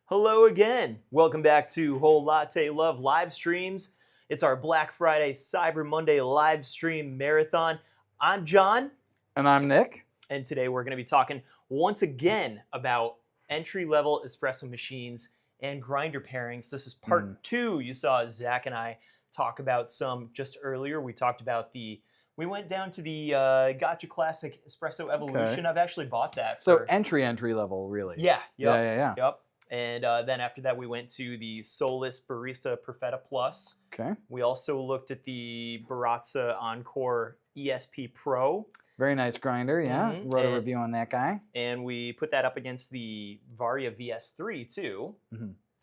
Hello again. Welcome back to Whole Latte Love live streams. It's our Black Friday, Cyber Monday live stream marathon. I'm John. And I'm Nick. And today we're going to be talking once again about entry-level espresso machines and grinder pairings. This is part 2. You saw Zach and I talk about some just earlier. We talked about we went down to the Gaggia Classic Espresso Evolution. Okay. I've actually bought that. So entry level, really. Yeah. Yep. Yep. And then after that, we went to the Solus Barista Perfetta Plus. Okay. We also looked at the Baratza Encore ESP Pro. Very nice grinder, yeah. Wrote a review on that guy. And we put that up against the Varia VS3 too,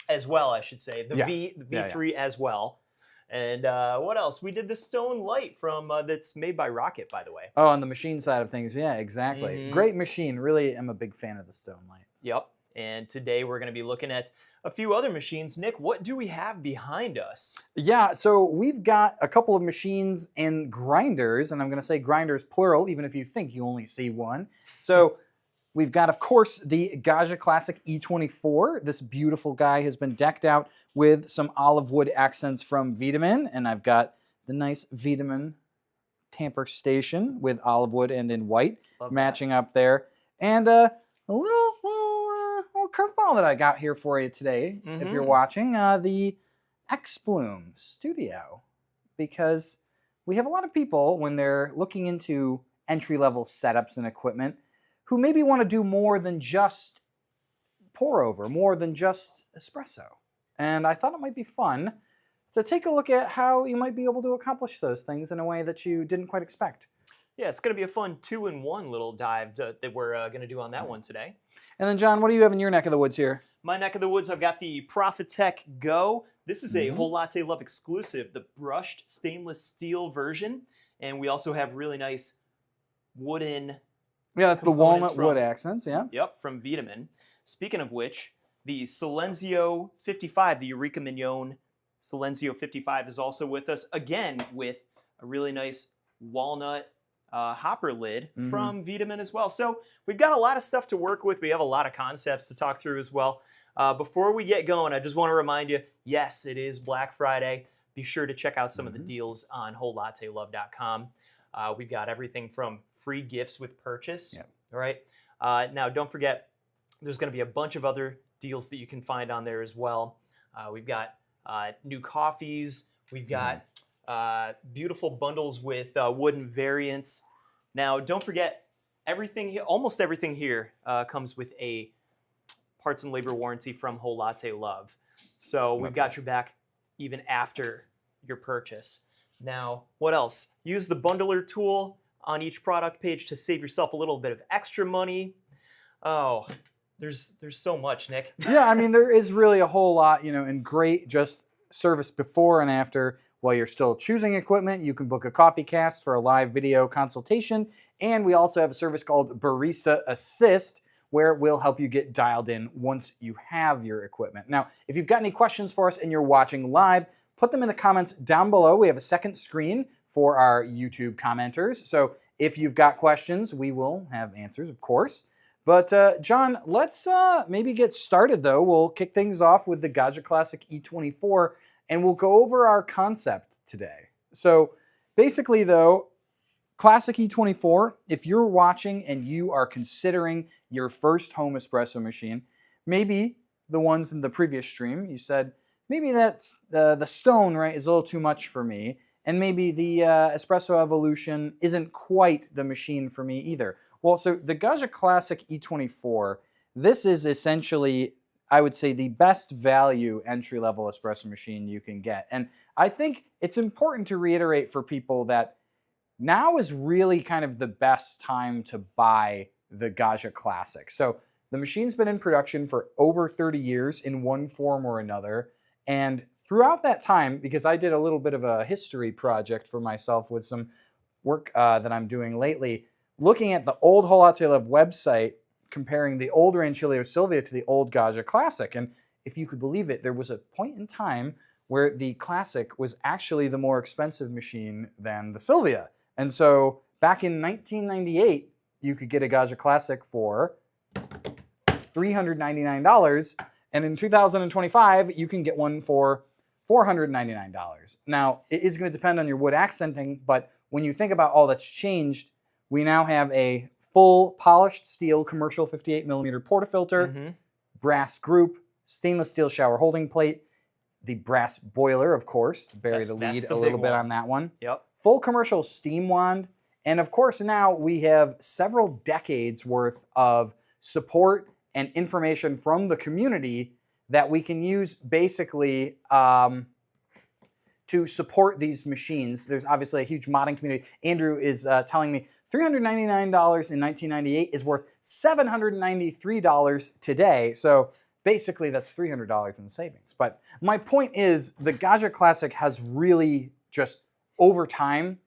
as well, I should say. The V3 as well. And what else? We did the Stone Light from that's made by Rocket, by the way. Oh, on the machine side of things, yeah, exactly. Great machine. Really am a big fan of the Stone Light. Yep. And today we're going to be looking at a few other machines. Nick, what do we have behind us? Yeah, so we've got a couple of machines and grinders, and I'm going to say grinders plural, even if you think you only see one. So we've got, of course, the Gaggia Classic E24. This beautiful guy has been decked out with some olive wood accents from Wiedemann, and I've got the nice Wiedemann tamper station with olive wood and in white matching up there. And a little curveball that I got here for you today, if you're watching, the XBloom Studio, because we have a lot of people when they're looking into entry-level setups and equipment who maybe want to do more than just pour over, more than just espresso. And I thought it might be fun to take a look at how you might be able to accomplish those things in a way that you didn't quite expect. Yeah, it's going to be a fun 2-in-1 little dive that we're going to do on that one today. And then, John, what do you have in your neck of the woods here? My neck of the woods, I've got the Profitec Go. This is a Whole Latte Love exclusive, the brushed stainless steel version. And we also have really nice wooden Yeah, that's the walnut wood accents, yeah. Yep, from Wiedemann. Speaking of which, the Senzio 55, the Eureka Mignon Senzio 55 is also with us, again, with a really nice walnut hopper lid from Wiedemann as well. So we've got a lot of stuff to work with. We have a lot of concepts to talk through as well. Before we get going, I just want to remind you, yes, it is Black Friday. Be sure to check out some of the deals on WholeLatteLove.com. We've got everything from free gifts with purchase. Yep. All right. Now, don't forget, there's going to be a bunch of other deals that you can find on there as well. We've got new coffees. We've got beautiful bundles with wooden variants. Now, don't forget, almost everything here comes with a parts and labor warranty from Whole Latte Love. So we've got your back even after your purchase. Now, what else? Use the bundler tool on each product page to save yourself a little bit of extra money. Oh, there's so much, Nick. Yeah, I mean, there is really a whole lot, and great just service before and after. While you're still choosing equipment, you can book a CoffeeCast for a live video consultation. And we also have a service called Barista Assist, where we'll help you get dialed in once you have your equipment. Now, if you've got any questions for us and you're watching live, put them in the comments down below. We have a second screen for our YouTube commenters. So if you've got questions, we will have answers, of course. But John, let's maybe get started, though. We'll kick things off with the Gaggia Classic E24. And we'll go over our concept today. So basically, though, Classic E24, if you're watching and you are considering your first home espresso machine, maybe the ones in the previous stream, you said, maybe that's the Stone, right, is a little too much for me. And maybe the Espresso Evolution isn't quite the machine for me either. Well, so the Gaggia Classic E24, this is essentially, I would say, the best value entry-level espresso machine you can get. And I think it's important to reiterate for people that now is really kind of the best time to buy the Gaggia Classic. So the machine's been in production for over 30 years in one form or another. And throughout that time, because I did a little bit of a history project for myself with some work that I'm doing lately, looking at the old Whole Latte Love website, comparing the old Rancilio Silvia to the old Gaggia Classic. And if you could believe it, there was a point in time where the Classic was actually the more expensive machine than the Silvia. And so back in 1998, you could get a Gaggia Classic for $399, And in 2025, you can get one for $499. Now, it is going to depend on your wood accenting, but when you think about all that's changed, we now have a full polished steel commercial 58 millimeter portafilter, brass group, stainless steel shower holding plate, the brass boiler, of course, to bury the lead a little bit on that one. Yep. Full commercial steam wand. And of course, now we have several decades worth of support and information from the community that we can use basically to support these machines. There's obviously a huge modding community. Andrew is telling me $399 in 1998 is worth $793 today. So basically that's $300 in savings. But my point is the Gaggia Classic has really just over time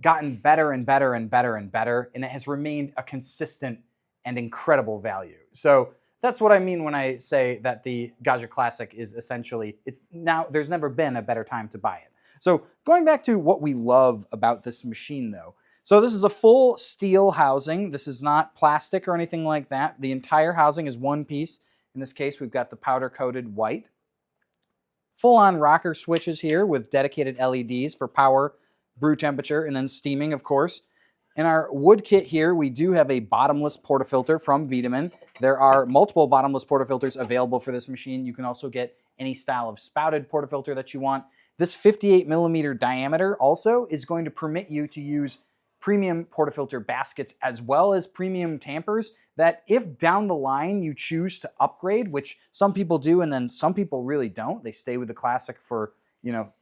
gotten better and better and better and better, and it has remained a consistent and incredible value. So that's what I mean when I say that the Gaggia Classic is essentially, there's never been a better time to buy it. So going back to what we love about this machine though. So this is a full steel housing. This is not plastic or anything like that. The entire housing is one piece. In this case, we've got the powder coated white. Full-on rocker switches here with dedicated LEDs for power, brew temperature, and then steaming, of course. In our wood kit here, we do have a bottomless portafilter from Wiedemann. There are multiple bottomless portafilters available for this machine. You can also get any style of spouted portafilter that you want. This 58 millimeter diameter also is going to permit you to use premium portafilter baskets as well as premium tampers that if down the line you choose to upgrade, which some people do and then some people really don't, they stay with the Classic for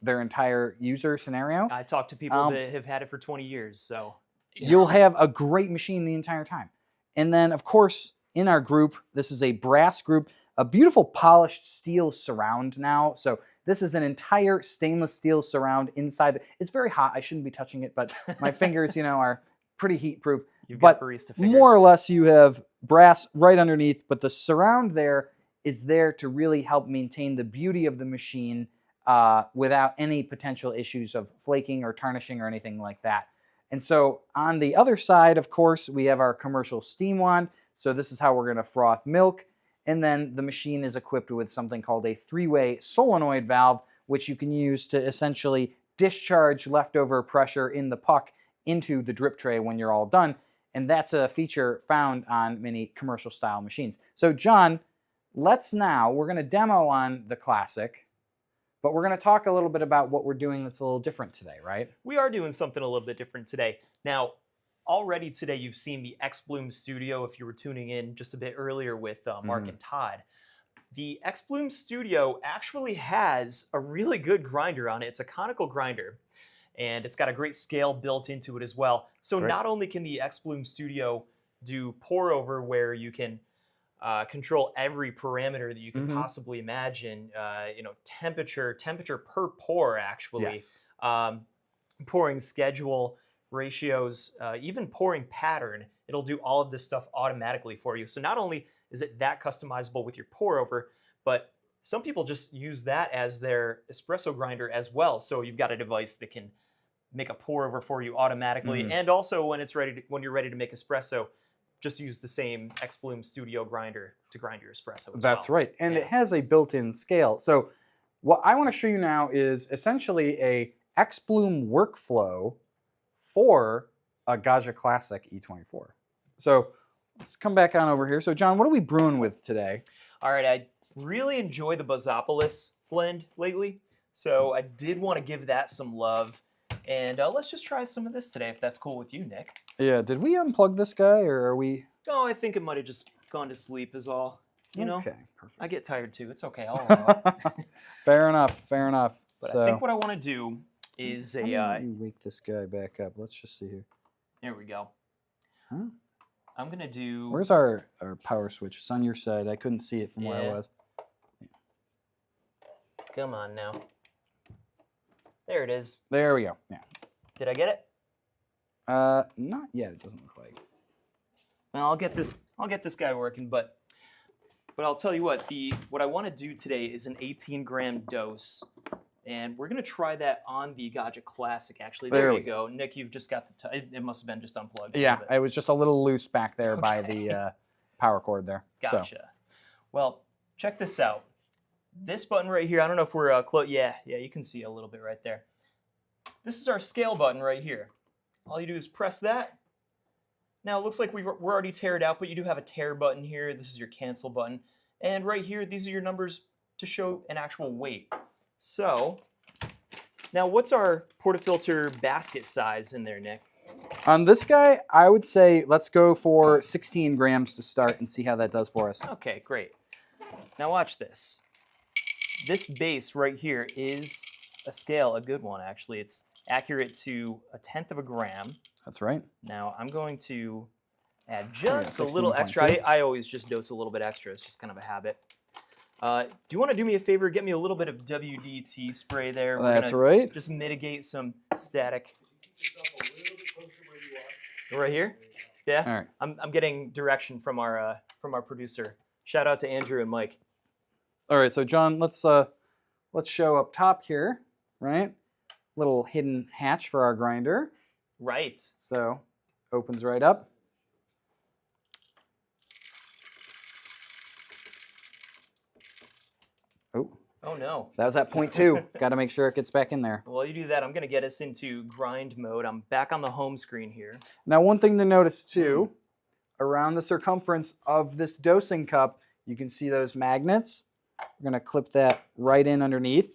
their entire user scenario. I talk to people that have had it for 20 years, so. You'll have a great machine the entire time. And then, of course, in our group, this is a brass group, a beautiful polished steel surround now. So this is an entire stainless steel surround inside. It's very hot. I shouldn't be touching it, but my fingers, are pretty heat proof. You've got barista fingers. More or less, you have brass right underneath, but the surround there is there to really help maintain the beauty of the machine without any potential issues of flaking or tarnishing or anything like that. And so on the other side, of course, we have our commercial steam wand. So this is how we're going to froth milk. And then the machine is equipped with something called a three-way solenoid valve, which you can use to essentially discharge leftover pressure in the puck into the drip tray when you're all done. And that's a feature found on many commercial style machines. So John, we're going to demo on the Classic, but we're going to talk a little bit about what we're doing that's a little different today, right? We are doing something a little bit different today. Now, already today you've seen the XBloom Studio if you were tuning in just a bit earlier with Mark and Todd. The XBloom Studio actually has a really good grinder on it. It's a conical grinder, and it's got a great scale built into it as well. So not only can the XBloom Studio do pour over where you can control every parameter that you can possibly imagine, temperature per pour actually, pouring schedule, ratios, even pouring pattern. It'll do all of this stuff automatically for you. So not only is it that customizable with your pour over, but some people just use that as their espresso grinder as well. So you've got a device that can make a pour over for you automatically, and also when you're ready to make espresso, just use the same XBloom Studio grinder to grind your espresso. That's right, and it has a built-in scale. So what I want to show you now is essentially a XBloom workflow for a Gaggia Classic E24. So let's come back on over here. So John, what are we brewing with today? All right, I really enjoy the Bozopolis blend lately, so I did want to give that some love. And let's just try some of this today, if that's cool with you, Nick. Yeah, did we unplug this guy, or are we? Oh, I think it might have just gone to sleep is all. Okay, perfect. I get tired too. It's okay. I'll allow it. Fair enough, fair enough. But I think what I want to do is How do you wake this guy back up? Let's just see here. There we go. Huh? I'm going to do... Where's our power switch? It's on your side. I couldn't see it from where I was. Yeah. Come on now. There it is. There we go. Yeah. Did I get it? Not yet. It doesn't look like. Well, I'll get this guy working, but I'll tell you what I want to do today is an 18-gram dose, and we're going to try that on the Gaggia Classic. Actually, there you go, Nick. You've just got the. It must have been just unplugged. Yeah, it was just a little loose back there by the power cord there. Gotcha. So. Well, check this out. this button right here, I don't know if we're close. Yeah, you can see a little bit right there. This is our scale button right here. All you do is press that. Now it looks like we're already tared out, but you do have a tear button here. This is your cancel button. And right here, these are your numbers to show an actual weight. So now what's our portafilter basket size in there, Nick? On this guy, I would say let's go for 16 grams to start and see how that does for us. Okay, great. Now watch this. This base right here is a scale, a good one actually. It's accurate to 1/10 of a gram. That's right. Now I'm going to add just a little extra. I always just dose a little bit extra. It's just kind of a habit. Do you want to do me a favor? Get me a little bit of WD-T spray there. That's right. Just mitigate some static. Right here? Yeah. All right. I'm getting direction from our producer. Shout out to Andrew and Mike. All right, so John, let's show up top here, right? Little hidden hatch for our grinder. Right. So opens right up. Oh no. That was at 0.2. Got to make sure it gets back in there. While you do that, I'm going to get us into grind mode. I'm back on the home screen here. Now, one thing to notice too, around the circumference of this dosing cup, you can see those magnets. We're going to clip that right in underneath.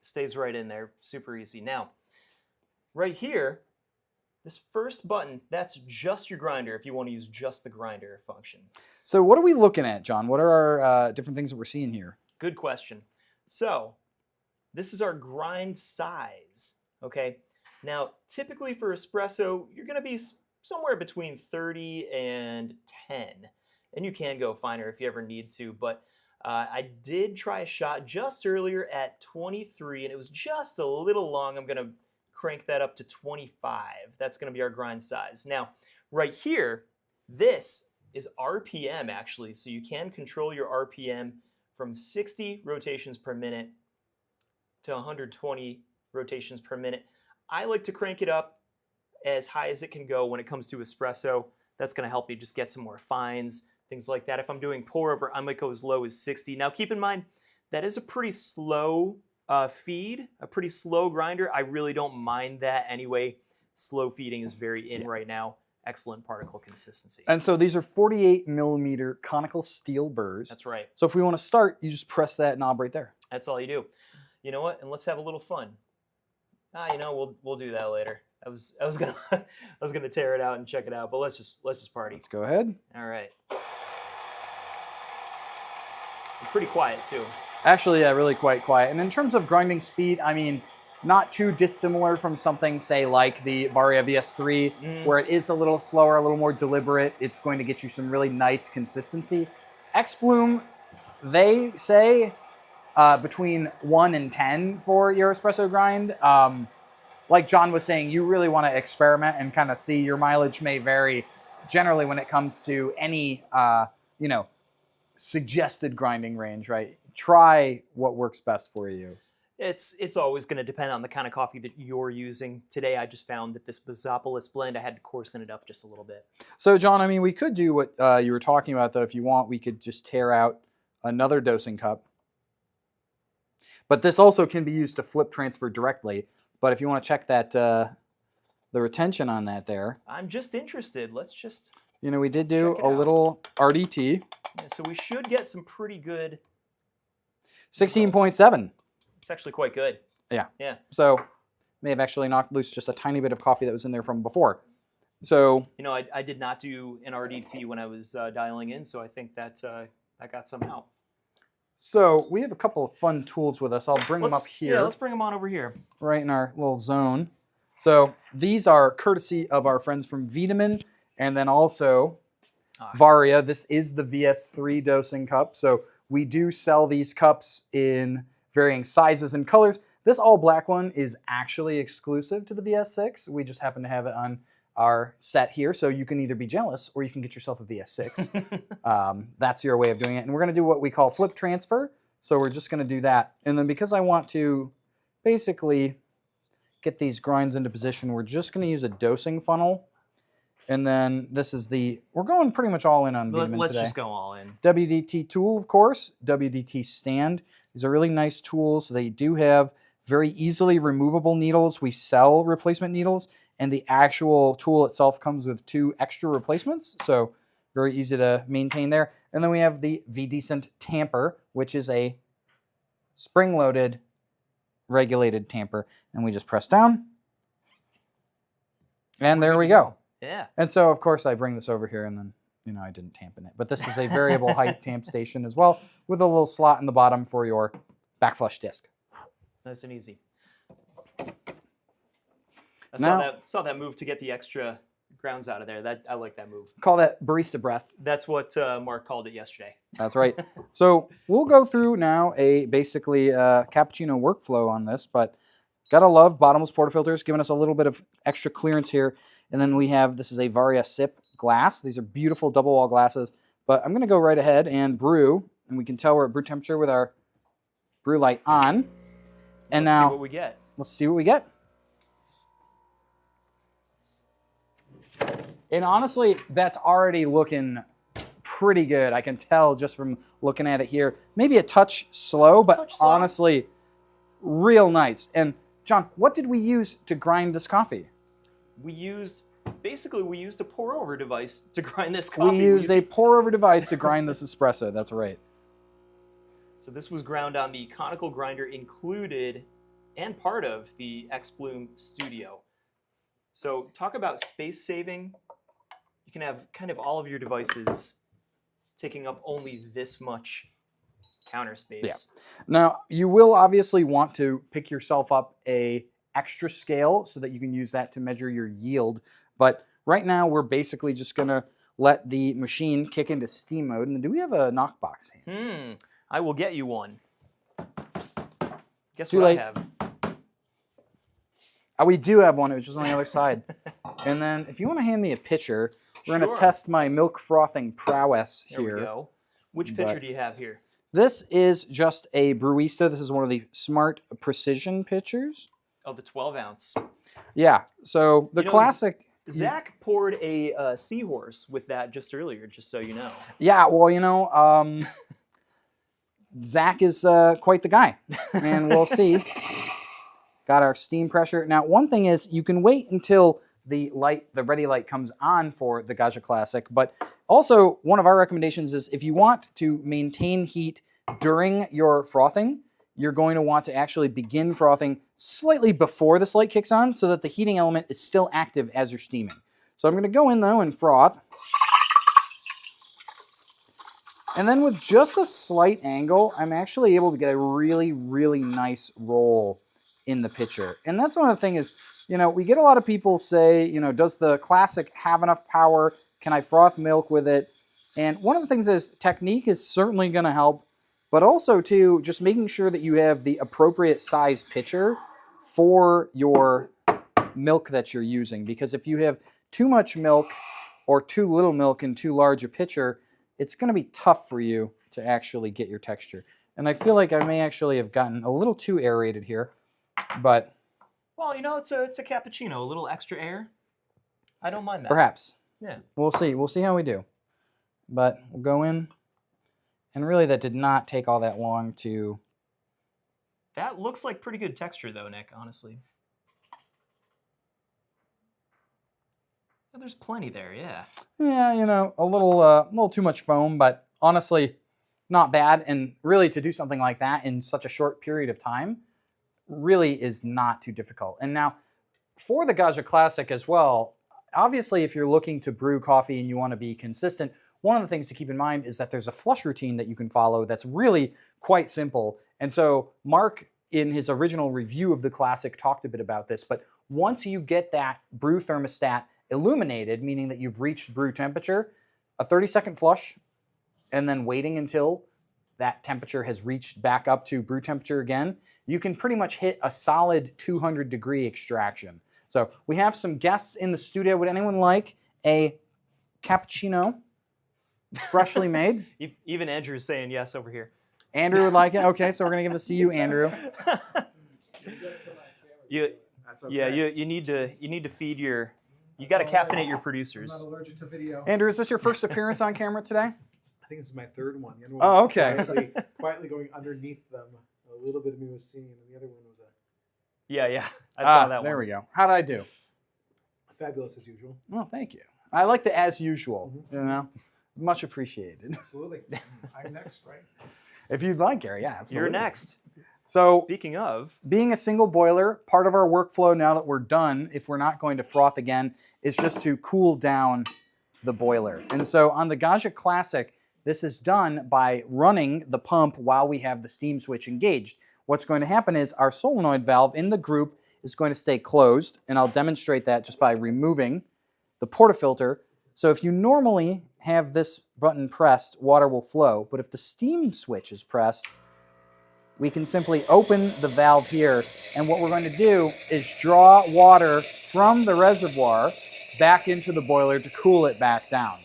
Stays right in there. Super easy. Now, right here, this first button, that's just your grinder if you want to use just the grinder function. So what are we looking at, John? What are our different things that we're seeing here? Good question. So this is our grind size, okay? Now, typically for espresso, you're going to be somewhere between 30 and 10, and you can go finer if you ever need to, but I did try a shot just earlier at 23, and it was just a little long. I'm going to crank that up to 25. That's going to be our grind size. Now, right here, this is RPM actually, so you can control your RPM from 60 rotations per minute to 120 rotations per minute. I like to crank it up as high as it can go when it comes to espresso. That's going to help you just get some more fines, things like that. If I'm doing pour over, I might go as low as 60. Now keep in mind, that is a pretty slow feed, a pretty slow grinder. I really don't mind that anyway. Slow feeding is very in right now. Excellent particle consistency. And so these are 48 millimeter conical steel burrs. That's right. So if we want to start, you just press that knob right there. That's all you do. You know what? And let's have a little fun. You know, we'll do that later. I was gonna tear it out and check it out, but let's just party. Let's go ahead. All right. Pretty quiet too. Actually, yeah, really quite quiet. And in terms of grinding speed, I mean, not too dissimilar from something, say, like the Varia VS3, where it is a little slower, a little more deliberate. It's going to get you some really nice consistency. XBloom, they say between 1 and 10 for your espresso grind. Like John was saying, you really want to experiment and kind of see. Your mileage may vary generally when it comes to any, suggested grinding range, right? Try what works best for you. It's always going to depend on the kind of coffee that you're using. Today, I just found that this Basopolis blend, I had to coarsen it up just a little bit. So, John, I mean, we could do what you were talking about, though. If you want, we could just tear out another dosing cup. But this also can be used to flip transfer directly. But if you want to check that, the retention on that there. I'm just interested. Let's just... You know, we did do a little RDT. Yeah, so we should get some pretty good... 16.7. It's actually quite good. Yeah. Yeah. So may have actually knocked loose just a tiny bit of coffee that was in there from before. So... You know, I did not do an RDT when I was dialing in, so I think that that got some out. So we have a couple of fun tools with us. I'll bring them up here. Yeah, let's bring them on over here. Right in our little zone. So these are courtesy of our friends from Vitamin, and then also Varia. This is the VS3 dosing cup. So we do sell these cups in varying sizes and colors. This all black one is actually exclusive to the VS6. We just happen to have it on our set here. So you can either be jealous or you can get yourself a VS6. That's your way of doing it. And we're going to do what we call flip transfer. So we're just going to do that. And then because I want to basically get these grinds into position, we're just going to use a dosing funnel And then this is we're going pretty much all in on Wiedemann Let's today. just go all in. WDT tool, of course, WDT stand. These are really nice tools. They do have very easily removable needles. We sell replacement needles, and the actual tool itself comes with 2 extra replacements, so very easy to maintain there. And then we have the V-Decent tamper, which is a spring-loaded regulated tamper, and we just press down, and there we go. Yeah. And so, of course, I bring this over here, and then, you know, I didn't tamp in it. But this is a variable height tamp station as well, with a little slot in the bottom for your back flush disc. Nice and easy. I saw that move to get the extra grounds out of there. I like that move. Call that barista breath. That's what Mark called it yesterday. That's right. So we'll go through now basically cappuccino workflow on this, but gotta love bottomless portafilters, giving us a little bit of extra clearance here. And then we have, this is a Varia Sip glass. These are beautiful double wall glasses, but I'm gonna go right ahead and brew, and we can tell we're at brew temperature with our brew light on. And let's now, see what we get. Let's see what we get. And honestly, that's already looking pretty good. I can tell just from looking at it here. Maybe a touch slow, but honestly, real nice. And John, what did we use to grind this coffee? We used a pour-over device to grind this coffee. We used a pour-over device to grind this espresso. That's right. So this was ground on the conical grinder included and part of the XBloom Studio. So talk about space saving. You can have kind of all of your devices taking up only this much counter space. Yeah. Now, you will obviously want to pick yourself up a extra scale so that you can use that to measure your yield. But right now, we're basically just going to let the machine kick into steam mode. And do we have a knockbox? I will get you one. Guess Too what late. I have? We do have one. It was just on the other side. And then if you want to hand me a pitcher, we're going to test my milk frothing prowess here. There we go. Which pitcher do you have here? This is just a Brewista. This is one of the Smart Precision pitchers. Oh, the 12 ounce. Yeah. So the classic. Zach poured a seahorse with that just earlier, just so you know. Yeah. Well, you know, Zach is quite the guy, and we'll see. Got our steam pressure. Now, one thing is you can wait until the ready light comes on for the Gaggia Classic, but also one of our recommendations is if you want to maintain heat during your frothing, you're going to want to actually begin frothing slightly before this light kicks on so that the heating element is still active as you're steaming. So I'm going to go in though and froth. And then with just a slight angle, I'm actually able to get a really, really nice roll in the pitcher. And that's one of the things is, you know, we get a lot of people say, you know, does the Classic have enough power? Can I froth milk with it? And one of the things is technique is certainly going to help, but also too, just making sure that you have the appropriate size pitcher for your milk that you're using. Because if you have too much milk or too little milk in too large a pitcher, it's going to be tough for you to actually get your texture. And I feel like I may actually have gotten a little too aerated here, but... Well, you know, it's a cappuccino, a little extra air. I don't mind that. Perhaps. Yeah. We'll see. We'll see how we do. But we'll go in. And really, that did not take all that long to... That looks like pretty good texture, though, Nick, honestly. Oh, there's plenty there, yeah. Yeah, you know, a little too much foam, but honestly, not bad. And really, to do something like that in such a short period of time really is not too difficult. And now, for the Gaggia Classic as well, obviously, if you're looking to brew coffee and you want to be consistent, one of the things to keep in mind is that there's a flush routine that you can follow that's really quite simple. And so Mark, in his original review of the Classic, talked a bit about this, but once you get that brew thermostat illuminated, meaning that you've reached brew temperature, a 30-second flush, and then waiting until that temperature has reached back up to brew temperature again, you can pretty much hit a solid 200-degree extraction. So we have some guests in the studio. Would anyone like a cappuccino freshly made? Even Andrew's saying yes over here. Andrew would like it? Okay, so we're going to give this to you, Andrew. You need to feed your You got to caffeinate your I'm producers. not allergic to video. Andrew, is this your first appearance on camera today? I think this is my third one. The other one Oh, was okay. quietly going underneath them. A little bit of me was seen, and the other one was Yeah. I saw that one. There we go. How did I do? fabulous as usual. Oh, thank you. I like the as usual, Mhm. you know? Much appreciated. Absolutely. I'm next, right? If you'd like, Gary, yeah, absolutely. You're next. So, Speaking of, being a single boiler, part of our workflow now that we're done, if we're not going to froth again, is just to cool down the boiler. And so on the Gaggia Classic, this is done by running the pump while we have the steam switch engaged. What's going to happen is our solenoid valve in the group is going to stay closed, and I'll demonstrate that just by removing the portafilter. So if you normally have this button pressed, water will flow, but if the steam switch is pressed, we can simply open the valve here, and what we're going to do is draw water from the reservoir back into the boiler to cool it back down.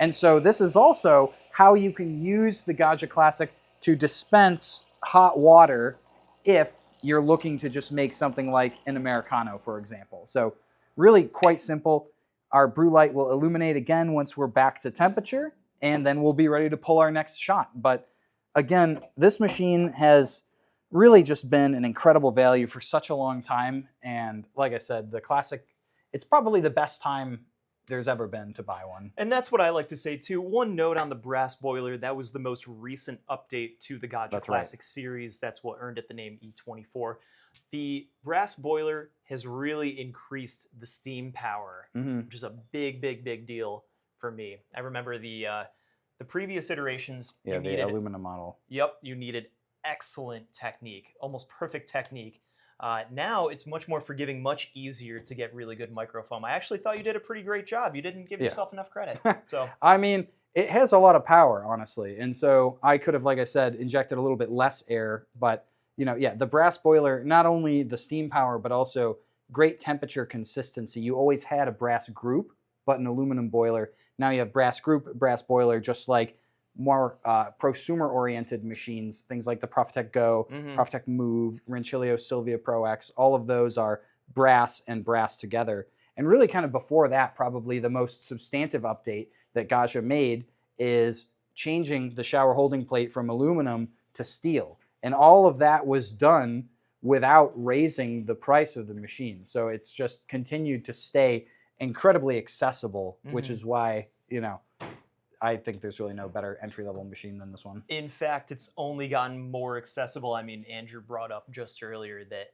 And so this is also how you can use the Gaggia Classic to dispense hot water if you're looking to just make something like an Americano, for example. So really quite simple. Our brew light will illuminate again once we're back to temperature, and then we'll be ready to pull our next shot. But again, this machine has really just been an incredible value for such a long time. And like I said, the Classic, it's probably the best time there's ever been to buy one. and that's what I like to say too. One note on the brass boiler, that was the most recent update to the Gaggia That's right. Classic series. That's what earned it the name E24. The brass boiler has really increased the steam power, which is a big deal for me. I remember the previous iterations. Yeah, you the needed, aluminum model. Yep, you needed excellent technique, almost perfect technique. Now it's much more forgiving, much easier to get really good microfoam. I actually thought you did a pretty great job. You didn't give yourself enough credit. So I mean, it has a lot of power, honestly. And so I could have, like I said, injected a little bit less air, but you know, yeah, the brass boiler, not only the steam power, but also great temperature consistency. You always had a brass group, but an aluminum boiler. Now you have brass group, brass boiler, just like more prosumer-oriented machines, things like the Profitec Go, Profitec Move, Rancilio Silvia Pro X, all of those are brass and brass together. And really kind of before that, probably the most substantive update that Gaggia made is changing the shower holding plate from aluminum to steel. And all of that was done without raising the price of the machine. So it's just continued to stay incredibly accessible, which is why, you know, I think there's really no better entry-level machine than this one. in fact, it's only gotten more accessible. I mean, Andrew brought up just earlier that,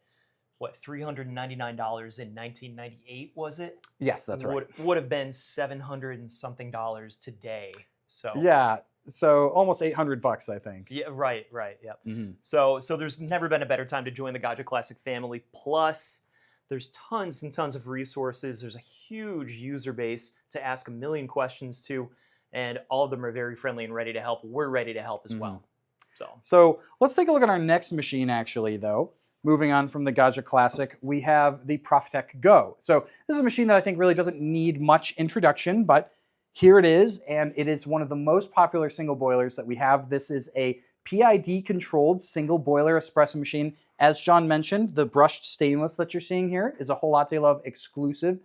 what, $399 in 1998 was it? Yes, that's right. Would have been $700 and something today. So Yeah, so almost $800, I think. yeah, right, yep. Mm-hmm. So there's never been a better time to join the Gaggia Classic family. Plus, there's tons and tons of resources. There's a huge user base to ask a million questions to, and all of them are very friendly and ready to help. We're ready to help as well. So let's take a look at our next machine, actually, though. Moving on from the Gaggia Classic, we have the Profitec Go. So this is a machine that I think really doesn't need much introduction, but here it is, and it is one of the most popular single boilers that we have. This is a PID-controlled single boiler espresso machine. As John mentioned, the brushed stainless that you're seeing here is a Whole Latte Love exclusive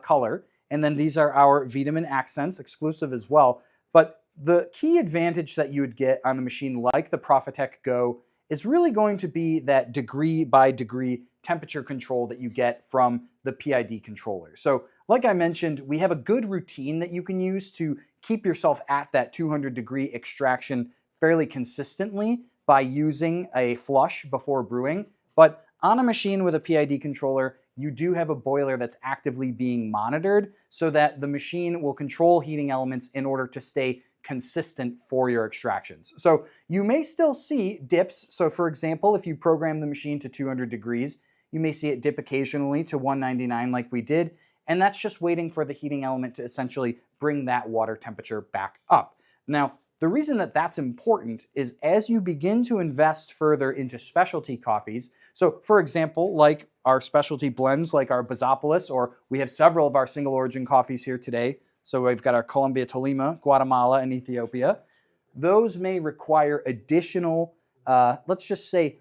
color. And then these are our Vitamin accents, exclusive as well. But the key advantage that you would get on a machine like the Profitec Go is really going to be that degree by degree temperature control that you get from the PID controller. So like I mentioned, we have a good routine that you can use to keep yourself at that 200-degree extraction fairly consistently by using a flush before brewing. But on a machine with a PID controller, you do have a boiler that's actively being monitored so that the machine will control heating elements in order to stay consistent for your extractions. So you may still see dips. So for example, if you program the machine to 200 degrees, you may see it dip occasionally to 199 like we did, and that's just waiting for the heating element to essentially bring that water temperature back up. Now, the reason that that's important is as you begin to invest further into specialty coffees, so for example, like our specialty blends like our Basopolis, or we have several of our single origin coffees here today. So we've got our Colombia Tolima, Guatemala, and Ethiopia. Those may require additional, let's just say,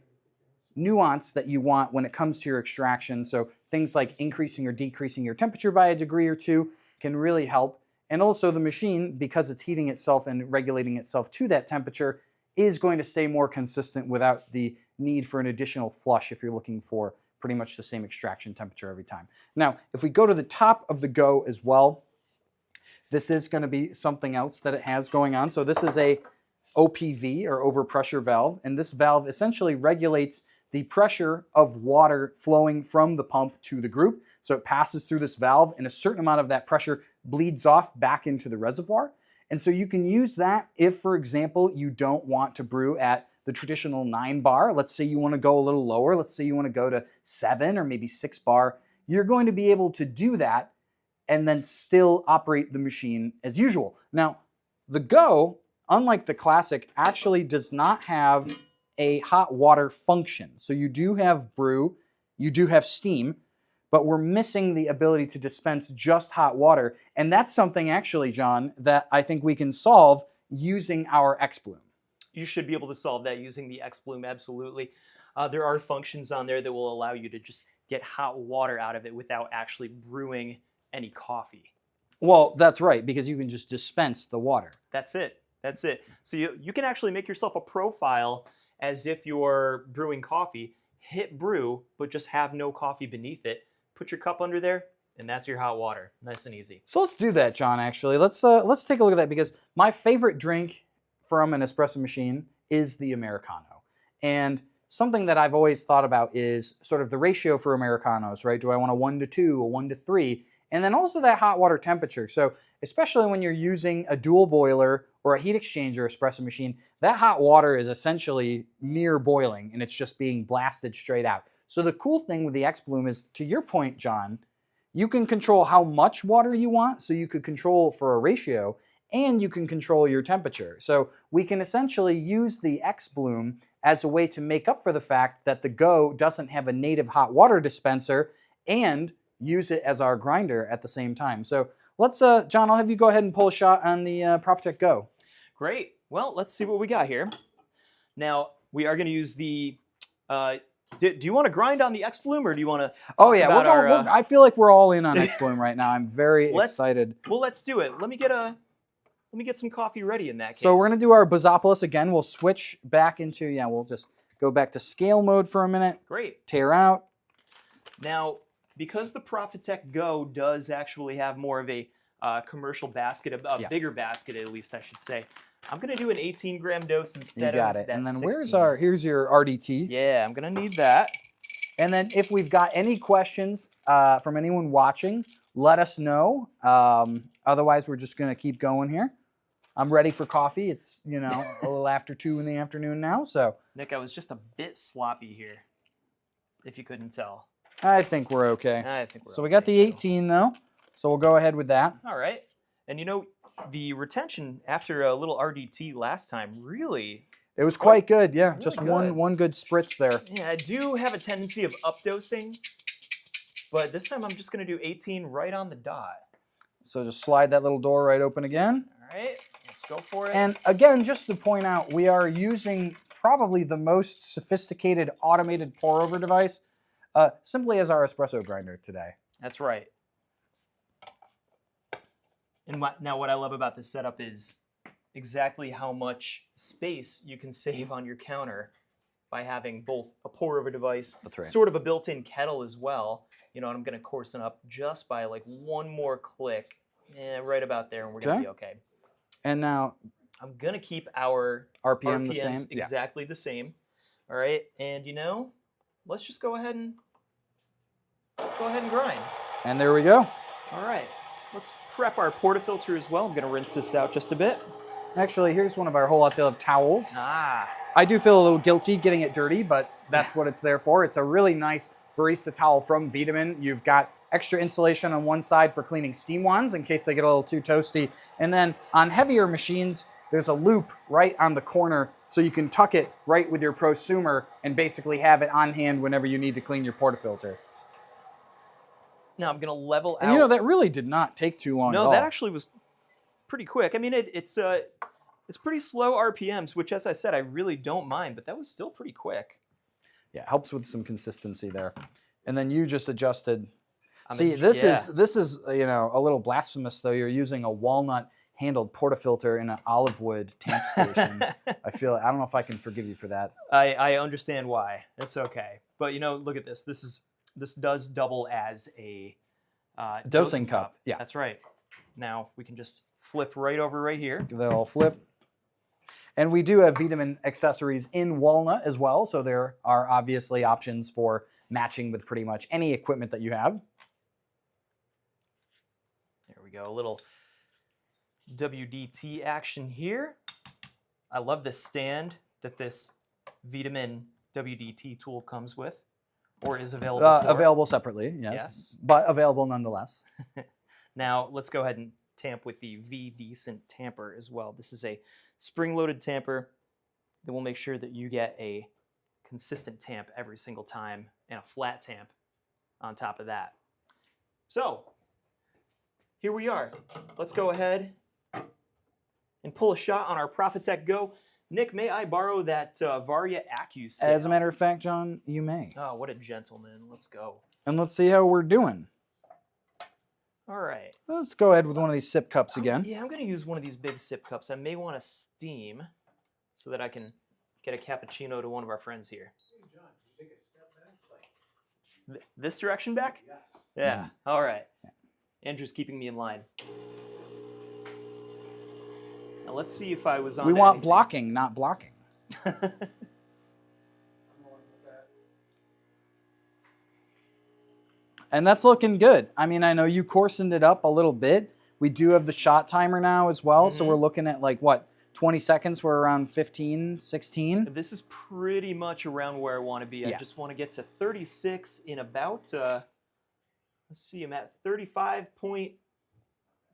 nuance that you want when it comes to your extraction. So things like increasing or decreasing your temperature by a degree or two can really help. And also the machine, because it's heating itself and regulating itself to that temperature, is going to stay more consistent without the need for an additional flush if you're looking for pretty much the same extraction temperature every time. Now, if we go to the top of the Go as well, this is going to be something else that it has going on. So this is a OPV, or overpressure valve, and this valve essentially regulates the pressure of water flowing from the pump to the group. So it passes through this valve, and a certain amount of that pressure bleeds off back into the reservoir. And so you can use that if, for example, you don't want to brew at the traditional 9 bar. Let's say you want to go a little lower. Let's say you want to go to 7 or maybe 6 bar. You're going to be able to do that and then still operate the machine as usual. Now, the Go, unlike the Classic, actually does not have a hot water function. So you do have brew, you do have steam, but we're missing the ability to dispense just hot water. And that's something actually, John, that I think we can solve using our XBloom. You should be able to solve that using the XBloom, absolutely. There are functions on there that will allow you to just get hot water out of it without actually brewing any coffee. Well, that's right, because you can just dispense the water. That's it. That's it. So you can actually make yourself a profile as if you're brewing coffee, hit brew, but just have no coffee beneath it. Put your cup under there, and that's your hot water. Nice and easy. So let's do that, John, actually. Let's take a look at that, because my favorite drink from an espresso machine is the Americano. And something that I've always thought about is sort of the ratio for Americanos, right? Do I want a 1:2, a 1:3? And then also that hot water temperature. So especially when you're using a dual boiler or a heat exchanger espresso machine, that hot water is essentially near boiling, and it's just being blasted straight out. So the cool thing with the XBloom is, to your point, John, you can control how much water you want, so you could control for a ratio, and you can control your temperature. So we can essentially use the XBloom as a way to make up for the fact that the Go doesn't have a native hot water dispenser, and use it as our grinder at the same time. So let's, John, I'll have you go ahead and pull a shot on the Profitec Go. Great. Well, let's see what we got here. Now, we are going to use the... do you want to grind on the XBloom, or do you want to Oh yeah, I feel like we're all in on XBloom right now. I'm very excited. Well, let's do it. Let me get some coffee ready in that case. So we're going to do our Bazopoulos again. We'll switch back into, we'll just go back to scale mode for a minute. Great. Tear out. Now, because the Profitec Go does actually have more of a commercial basket, a bigger basket at least, I should say, I'm going to do an 18-gram dose instead of that 16. And then here's your RDT. Yeah, I'm going to need that. And then if we've got any questions from anyone watching, let us know. Otherwise, we're just going to keep going here. I'm ready for coffee. It's, a little after 2 in the afternoon now, so. Nick, I was just a bit sloppy here, if you couldn't tell. I think we're okay. I think we're okay. So we got the 18 though, so we'll go ahead with that. All right. And the retention after a little RDT last time really... It was quite good, yeah. Really just good. one good spritz there. Yeah, I do have a tendency of updosing, but this time I'm just going to do 18 right on the dot. So just slide that little door right open again. All right, let's go for it. And again, just to point out, we are using probably the most sophisticated automated pour-over device simply as our espresso grinder today. That's right. And now what I love about this setup is exactly how much space you can save on your counter by having both a pour-over device, sort of a built-in kettle as well. And I'm going to coarsen up just by like one more click, right about there, and we're going to be okay. And now I'm going to keep our RPMs the same. Exactly the same. All right, and let's just go ahead and grind. And there we go. All right, let's prep our portafilter as well. I'm going to rinse this out just a bit. Actually, here's one of our whole lot of towels. Ah. I do feel a little guilty getting it dirty, but that's what it's there for. It's a really nice barista towel from Vitamin. You've got extra insulation on one side for cleaning steam wands in case they get a little too toasty. And then on heavier machines, there's a loop right on the corner so you can tuck it right with your prosumer and basically have it on hand whenever you need to clean your portafilter. Now I'm going to level out. And that really did not take too long at all. No, that actually was pretty quick. I mean, it's pretty slow RPMs, which, as I said, I really don't mind, but that was still pretty quick. Yeah, helps with some consistency there. And then you just adjusted. I'm See, a- this yeah. is you know, a little blasphemous though. You're using a walnut handled portafilter in an olive wood tamp station. I don't know if I can forgive you for that. I understand why. It's okay. But you know, look at this. This does double as a Dosing cup. Yeah. That's right. Now we can just flip right over right here. Give that a little flip. And we do have vitamin accessories in walnut as well, so there are obviously options for matching with pretty much any equipment that you have. There we go. A little WDT action here. I love this stand that this vitamin WDT tool comes with, or is available for. Available separately, yes, but available nonetheless. Now let's go ahead and tamp with the V-Decent tamper as well. This is a spring-loaded tamper that will make sure that you get a consistent tamp every single time and a flat tamp on top of that. So here we are. Let's go ahead and pull a shot on our Profitec Go. Nick, may I borrow that Varia AccuScale? As a matter of fact, John, you may. Oh, what a gentleman. Let's go. And let's see how we're doing. All right. Let's go ahead with one of these sip cups again. Yeah, I'm going to use one of these big sip cups. I may want to steam so that I can get a cappuccino to one of our friends here. Hey, John, can you take a step back? This direction back? Yes. Yeah. All right. Andrew's keeping me in line. Now let's see if I was on. We want anything. blocking, not blocking. And that's looking good. I mean, I know you coarsened it up a little bit. We do have the shot timer now as well. So we're looking at like, what, 20 seconds? We're around 15, 16. This is pretty much around where I want to be. I just want to get to 36 in about, let's see, I'm at 35 point,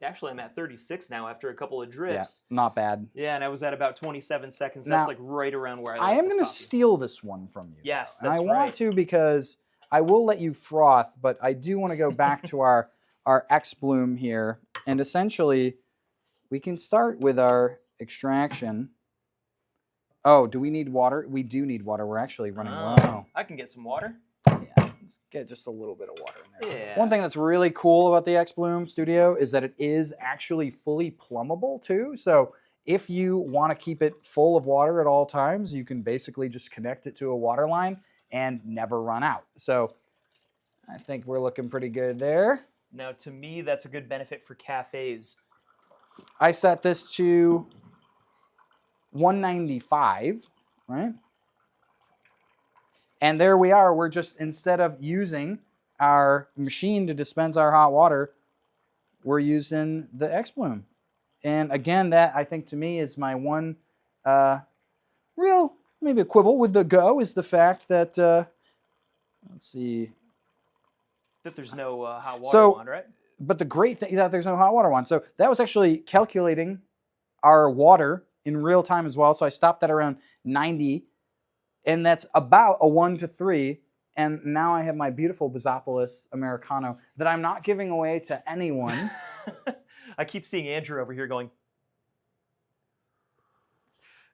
actually I'm at 36 now after a couple of drips. Yeah, not bad. Yeah, and I was at about 27 seconds. Now, that's like right around where I am going to steal this one from you. Yes, and that's I right. want to because I will let you froth, but I do want to go back to our XBloom here. And essentially, we can start with our extraction. Oh, do we need water? We do need water. We're actually running low. I can get some water. Yeah, let's get just a little bit of water in there. Yeah. One thing that's really cool about the XBloom Studio is that it is actually fully plumbable too. So if you want to keep it full of water at all times, you can basically just connect it to a water line and never run out. So I think we're looking pretty good there. Now, to me, that's a good benefit for cafes. I set this to 195, right? And there we are. We're just, instead of using our machine to dispense our hot water, we're using the XBloom. And again, that I think to me is my one real, maybe a quibble with the Go is the fact that, let's see. That there's no hot water on, right? But the great thing is that there's no hot water one. So that was actually calculating our water in real time as well. So I stopped at around 90. And that's about a 1 to 3. And now I have my beautiful Bizzopolis Americano that I'm not giving away to anyone. I keep seeing Andrew over here going.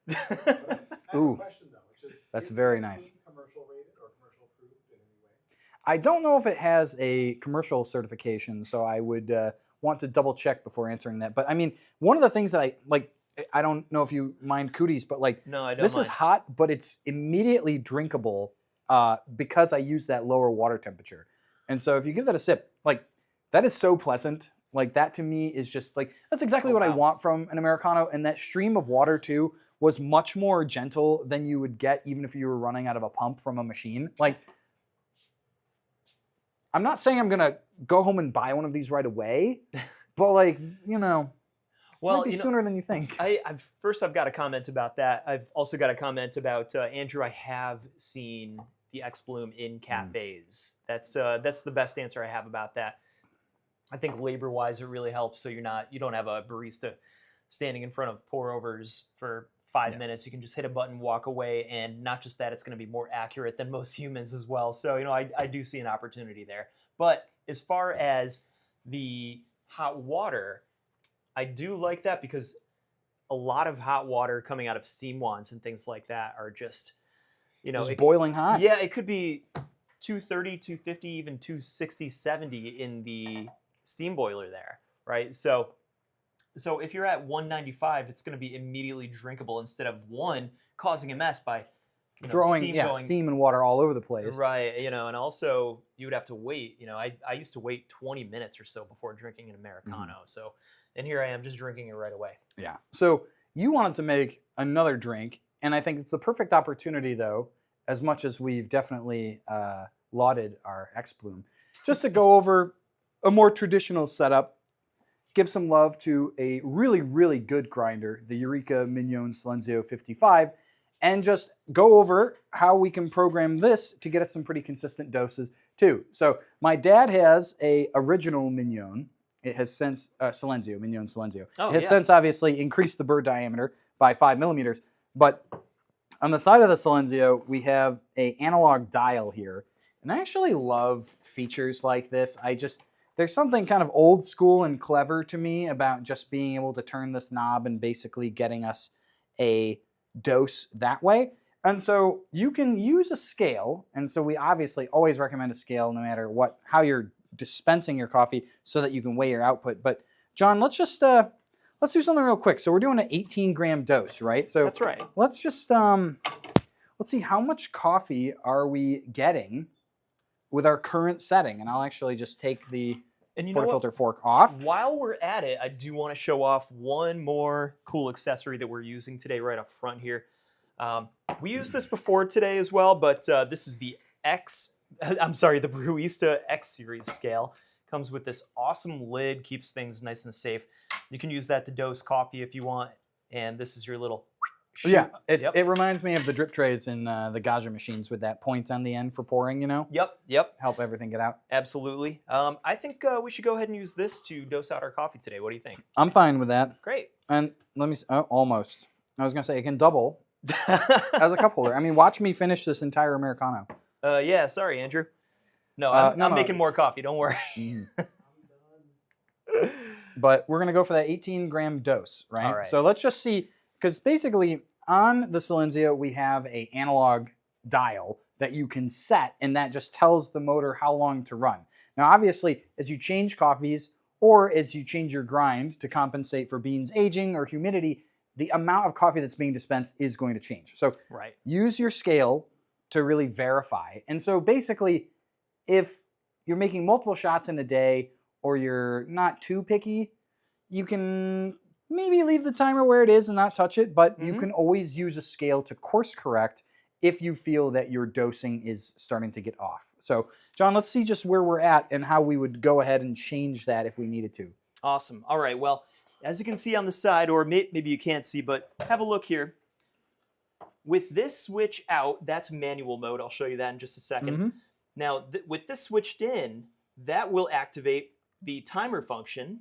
I have a question, though, which is, That's is very it nice. Commercial rated or commercial approved in any way? I don't know if it has a commercial certification, so I would want to double check before answering that. But I mean, one of the things that I like, I don't know if you mind cooties, but like, No, I don't this mind. is hot, but it's immediately drinkable because I use that lower water temperature. And so if you give that a sip, like, that is so pleasant. Like, that to me is just like, that's exactly what I want from an Americano. And that stream of water too was much more gentle than you would get even if you were running out of a pump from a machine. Like, I'm not saying I'm gonna go home and buy one of these right away, but like, you know, Well, might be sooner than you think. I've got a comment about that. I've also got a comment about Andrew. I have seen the XBloom in cafes. That's the best answer I have about that. I think labor-wise, it really helps. So you don't have a barista standing in front of pour-overs for 5 minutes. You can just hit a button, walk away, and not just that, it's going to be more accurate than most humans as well. So I do see an opportunity there. But as far as the hot water, I do like that because a lot of hot water coming out of steam wands and things like that are just, You know, Just boiling hot. Yeah, it could be 230, 250, even 260, 70 in the steam boiler there, right? So if you're at 195, it's going to be immediately drinkable instead of one causing a mess by Throwing steam going steam and water all over the place. right. And also you would have to wait. I used to wait 20 minutes or so before drinking an Americano. So, and here I am just drinking it right away. Yeah. So you wanted to make another drink, and I think it's the perfect opportunity, though, as much as we've definitely lauded our XBloom, just to go over a more traditional setup, give some love to a really, really good grinder, the Eureka Mignon Senzio 55, and just go over how we can program this to get us some pretty consistent doses too. So my dad has a original Mignon. It has since Senzio, Mignon Senzio. Oh, it has since obviously increased the bird diameter by 5 millimeters. But on the side of the Senzio, we have an analog dial here. And I actually love features like this. There's something kind of old school and clever to me about just being able to turn this knob and basically getting us a dose that way. And so you can use a scale. And so we obviously always recommend a scale no matter how you're dispensing your coffee so that you can weigh your output. But John, let's do something real quick. So we're doing an 18-gram dose, right? So that's right. Let's just let's see, how much coffee are we getting with our current setting? And I'll actually just take the portafilter fork off. While we're at it, I do want to show off one more cool accessory that we're using today right up front here. We used this before today as well, but this is the the Brewista X Series scale. Comes with this awesome lid, keeps things nice and safe. You can use that to dose coffee if you want, and this is your little chute. Yeah, it reminds me of the drip trays in the Gaggia machines with that point on the end for pouring, Yep. Help everything get out. Absolutely. I think we should go ahead and use this to dose out our coffee today. What do you think? I'm fine with that. Great. And let me, almost. I was going to say it can double as a cup holder. I mean, watch me finish this entire Americano. Yeah, sorry, Andrew. No, I'm making more coffee. Don't worry. But we're going to go for that 18-gram dose, right? All right. So let's just see, because basically on the Senzio, we have an analog dial that you can set, and that just tells the motor how long to run. Now, obviously, as you change coffees or as you change your grind to compensate for beans aging or humidity, the amount of coffee that's being dispensed is going to change. So use your scale to really verify. And so basically, if you're making multiple shots in a day or you're not too picky, you can maybe leave the timer where it is and not touch it, but you can always use a scale to course correct if you feel that your dosing is starting to get off. So, John, let's see just where we're at and how we would go ahead and change that if we needed to. Awesome. All right. Well, as you can see on the side, or maybe you can't see, but have a look here. With this switch out, that's manual mode. I'll show you that in just a second. Now, with this switched in, that will activate the timer function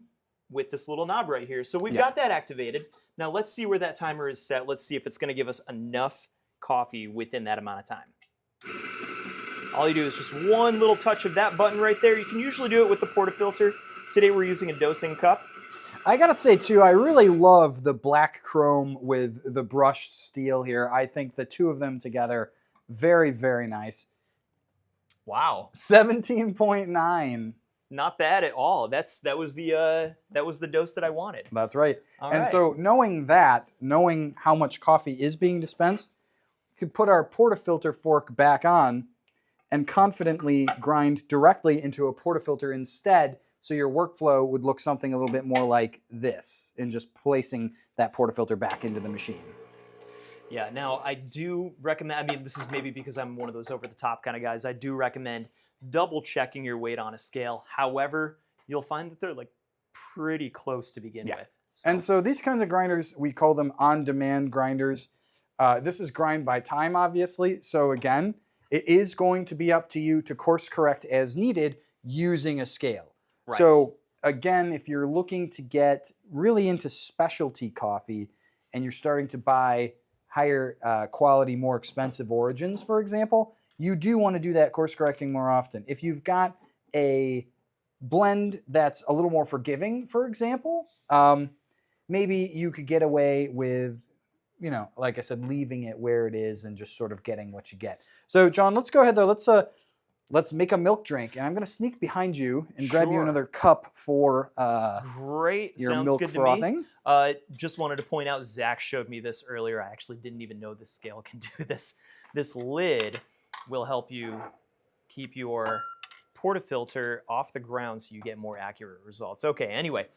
with this little knob right here. So we've got that activated. Now let's see where that timer is set. Let's see if it's going to give us enough coffee within that amount of time. All you do is just one little touch of that button right there. You can usually do it with the portafilter. Today we're using a dosing cup. I gotta say too, I really love the black chrome with the brushed steel here. I think the two of them together, very, very nice. Wow. 17.9. Not bad at all. That was the dose that I wanted. That's right. So knowing how much coffee is being dispensed, we could put our portafilter fork back on and confidently grind directly into a portafilter instead. So your workflow would look something a little bit more like this, in just placing that portafilter back into the machine. Yeah, now I do recommend, I mean, this is maybe because I'm one of those over-the-top kind of guys, I do recommend double checking your weight on a scale. However, you'll find that they're like pretty close to begin with. So. And so these kinds of grinders, we call them on-demand grinders. This is grind by time, obviously. So again, it is going to be up to you to course correct as needed using a scale. Right. So again, if you're looking to get really into specialty coffee and you're starting to buy higher quality, more expensive origins, for example, you do want to do that course correcting more often. If you've got a blend that's a little more forgiving, for example, maybe you could get away with you know, like I said, leaving it where it is and just sort of getting what you get. So John, let's go ahead though. Let's make a milk drink, and I'm going to sneak behind you and grab you Sure. another cup for Great. your Sounds milk good frothing. to me. Just wanted to point out, Zach showed me this earlier. I actually didn't even know this scale can do this. This lid will help you keep your portafilter off the ground so you get more accurate results. Okay, anyway,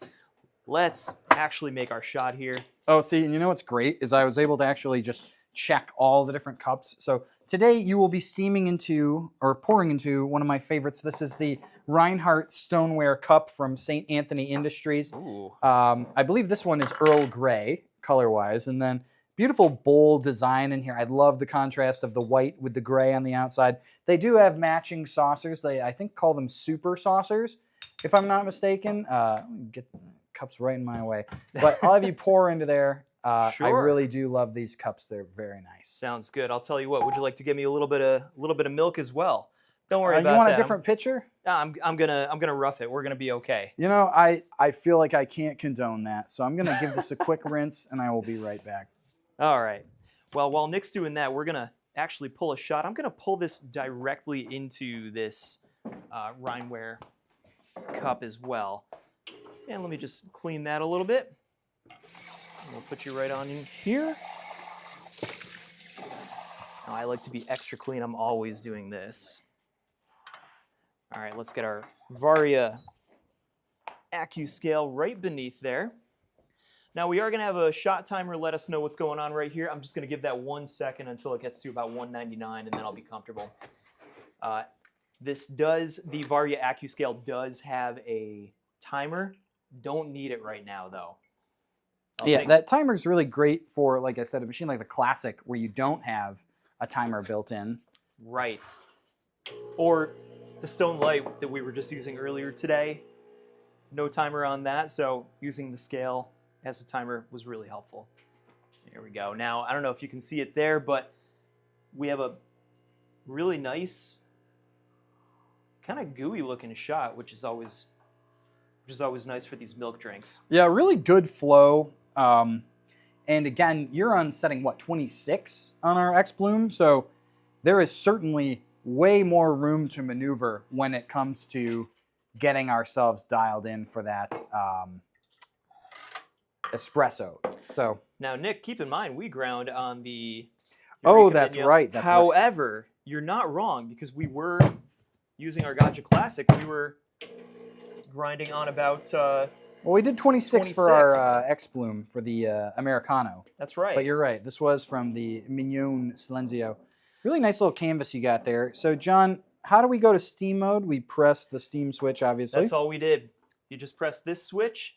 let's actually make our shot here. Oh, see, and you know what's great is I was able to actually just check all the different cups. So today you will be steaming into or pouring into one of my favorites. This is the Reinhardt Stoneware Cup from St. Anthony Industries. Ooh. I believe this one is Earl Grey color-wise, and then beautiful bold design in here. I love the contrast of the white with the gray on the outside. They do have matching saucers. They, I think, call them super saucers, if I'm not mistaken. Get the cups right in my way. But I'll have you pour into there. Sure. I really do love these cups. They're very nice. Sounds good. I'll tell you what. Would you like to give me a little bit of milk as well? Don't worry about You want that. a different pitcher? I'm gonna rough it. We're gonna be okay. You know, I feel like I can't condone that, so I'm gonna give this a quick rinse, and I will be right back. All right. Well, while Nick's doing that, we're gonna actually pull a shot. I'm gonna pull this directly into this Rhineware cup as well. And let me just clean that a little bit. We'll put you right on in here. Now, I like to be extra clean. I'm always doing this. All right, let's get our Varia AccuScale right beneath there. Now, we are going to have a shot timer let us know what's going on right here. I'm just going to give that 1 second until it gets to about 199, and then I'll be comfortable. The Varia AccuScale does have a timer. Don't need it right now, though. That timer is really great for, like I said, a machine like the Classic where you don't have a timer built in. Right. Or the Stone Light that we were just using earlier today. No timer on that, so using the scale as a timer was really helpful. There we go. Now, I don't know if you can see it there, but we have a really nice, kind of gooey looking shot, which is always nice for these milk drinks. Yeah, really good flow. And again, you're on setting, what, 26 on our XBloom? So there is certainly way more room to maneuver when it comes to getting ourselves dialed in for that espresso. So now, Nick, keep in mind, we ground on the Oh, that's right. That's However, you're not wrong, because we were using our Gaggia Classic. We were grinding on about... well, we did 26 for our XBloom for the Americano. That's right. But you're right. This was from the Mignon Senzio. Really nice little canvas you got there. So, John, how do we go to steam mode? We press the steam switch, obviously. That's all we did. You just press this switch,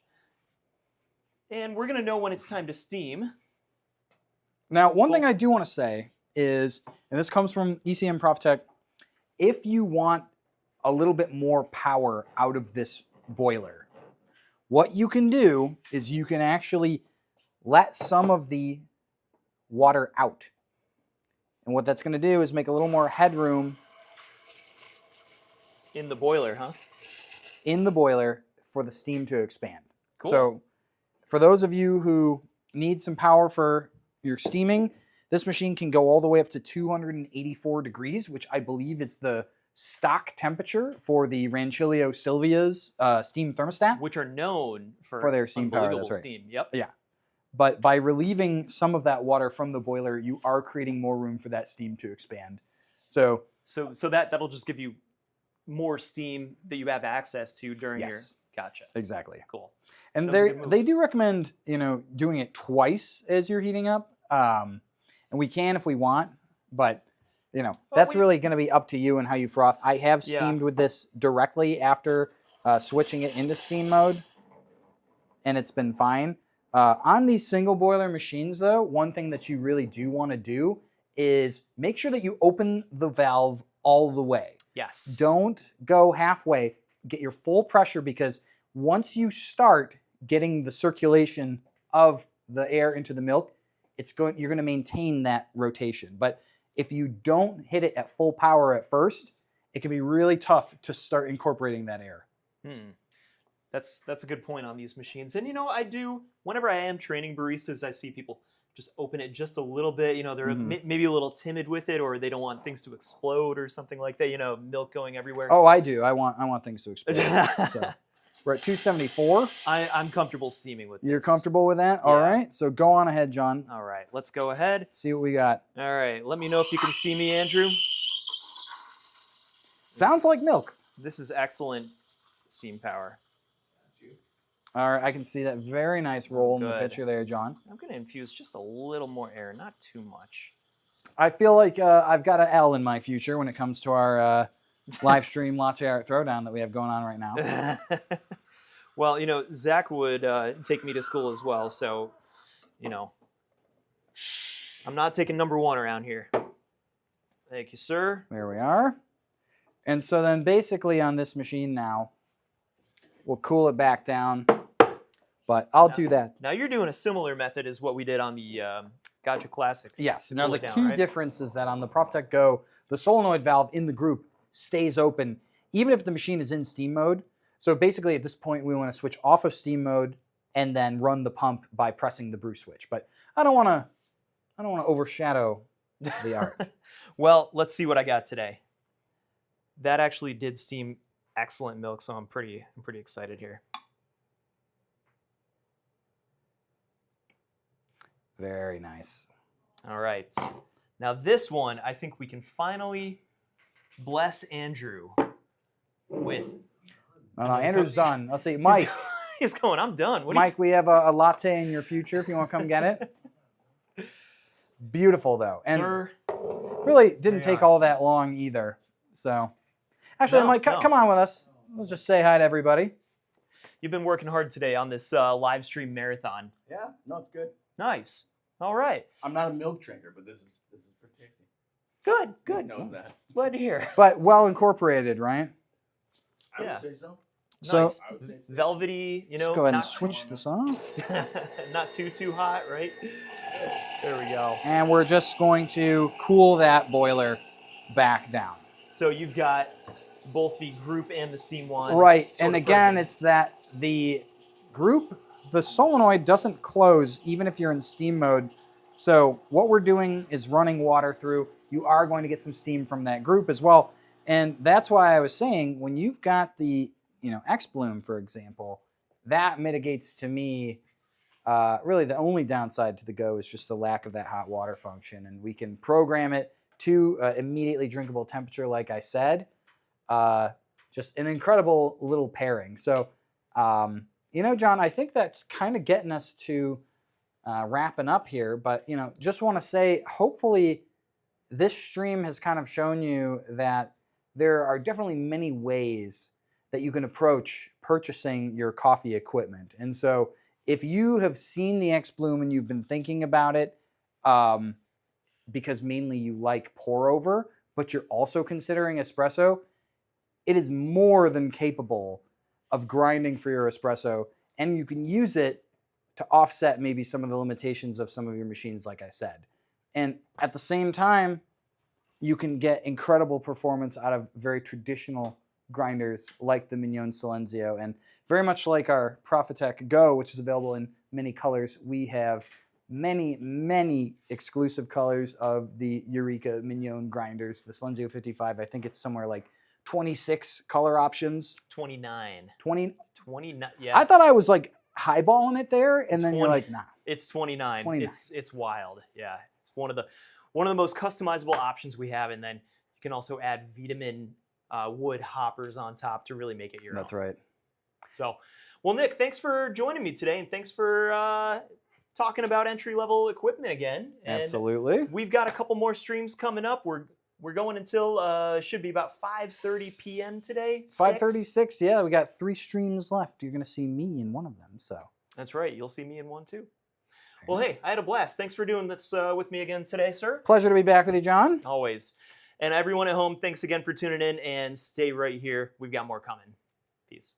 and we're going to know when it's time to steam. Now, one thing I do want to say is, and this comes from ECM Profitec, if you want a little bit more power out of this boiler, what you can do is you can actually let some of the water out. And what that's going to do is make a little more headroom in the boiler, huh? In the boiler for the steam to expand. Cool. So for those of you who need some power for your steaming, this machine can go all the way up to 284 degrees, which I believe is the stock temperature for the Rancilio Silvia's steam thermostat. Which are known for their steam power, unbelievable that's right. steam. Yep. Yeah. But by relieving some of that water from the boiler, you are creating more room for that steam to expand. So that'll just give you more steam that you have access to during your... Gotcha. Exactly. Cool. And they do recommend, doing it twice as you're heating up. And we can if we want, but that's really going to be up to you and how you froth. I have steamed with this directly after switching it into steam mode, and it's been fine. On these single boiler machines, though, one thing that you really do want to do is make sure that you open the valve all the way. Yes. Don't go halfway. Get your full pressure, because once you start getting the circulation of the air into the milk, you're going to maintain that rotation. But if you don't hit it at full power at first, it can be really tough to start incorporating that air. That's a good point on these machines. And I do, whenever I am training baristas, I see people just open it just a little bit. You know, they're maybe a little timid with it, or they don't want things to explode or something like that. You know, milk going everywhere. Oh, I do. I want things to explode. So we're at 274. I'm comfortable steaming with this. You're comfortable with that? All right. So go on ahead, John. All right, let's go ahead. See what we got. All right, let me know if you can see me, Andrew. Sounds like milk. This is excellent steam power. All right, I can see that very nice roll in the Good. picture there, John. I'm going to infuse just a little more air, not too much. I feel like I've got an L in my future when it comes to our live stream latte art throwdown that we have going on right now. Well, you know, Zach would take me to school as well, so, you know, I'm not taking number one around here. Thank you, sir. There we are. And so then basically on this machine now, we'll cool it back down, but I'll do that. Now you're doing a similar method as what we did on the Gaggia Classic. Yes. Now Cool the it down, key right? difference is that on the Profitec Go, the solenoid valve in the group stays open even if the machine is in steam mode. So basically at this point we want to switch off of steam mode and then run the pump by pressing the brew switch. But I don't want to overshadow the art. Well, let's see what I got today. That actually did steam excellent milk, so I'm pretty excited here. Very nice. All right. Now this one, I think we can finally bless Andrew with. No, Andrew's done. Let's see, Mike. He's going, I'm done. What Mike, we have a latte in your future if you want to come get it. Beautiful though. And Sir, really didn't take all that long either. So actually, No, Mike, no. come on with us. Let's just say hi to everybody. you've been working hard today on this live stream marathon. Yeah, no, it's good. Nice. All right. I'm not a milk drinker, but this is pretty tasty. Good, Who good. knows that? Glad to hear. But well incorporated, right? I Yeah. would say so. So- Nice. I would say so. Velvety, you know. Let's go ahead and not- switch this off. Not too hot, right? There we go. And we're just going to cool that boiler back down. So you've got both the group and the steam one. Right, sort and of again, perfect. it's that the group, the solenoid doesn't close even if you're in steam mode. So what we're doing is running water through. You are going to get some steam from that group as well. And that's why I was saying when you've got the, XBloom, for example, that mitigates to me, really the only downside to the Go is just the lack of that hot water function. And we can program it to immediately drinkable temperature, like I said. Just an incredible little pairing. So, John, I think that's kind of getting us to wrapping up here. But, just want to say, hopefully this stream has kind of shown you that there are definitely many ways that you can approach purchasing your coffee equipment. And so if you have seen the XBloom and you've been thinking about it, because mainly you like pour over, but you're also considering espresso, it is more than capable of grinding for your espresso, and you can use it to offset maybe some of the limitations of some of your machines, like I said. And at the same time, you can get incredible performance out of very traditional grinders like the Mignon Senzio. And very much like our Profitec Go, which is available in many colors, we have many, many exclusive colors of the Eureka Mignon grinders. The Senzio 55, I think it's somewhere like 26 color options. 29. 29. Yeah. I thought I was like highballing it there, and then 20. you're like, nah. It's 29. 29. It's wild. Yeah. It's one of the most customizable options we have, and then you can also add Vitamin wood hoppers on top to really make it your own. That's right. So, well, Nick, thanks for joining me today, and thanks for talking about entry-level equipment again. And Absolutely. we've got a couple more streams coming up. We're going until should be about 5:30 p.m. today. 5:36. Yeah, we got 3 streams left. You're gonna see me in one of them. So That's right. You'll see me in one too. Well, hey, I had a blast. Thanks for doing this with me again today, sir. Pleasure to be back with you, John. Always. And everyone at home, thanks again for tuning in, and stay right here. We've got more coming. Peace.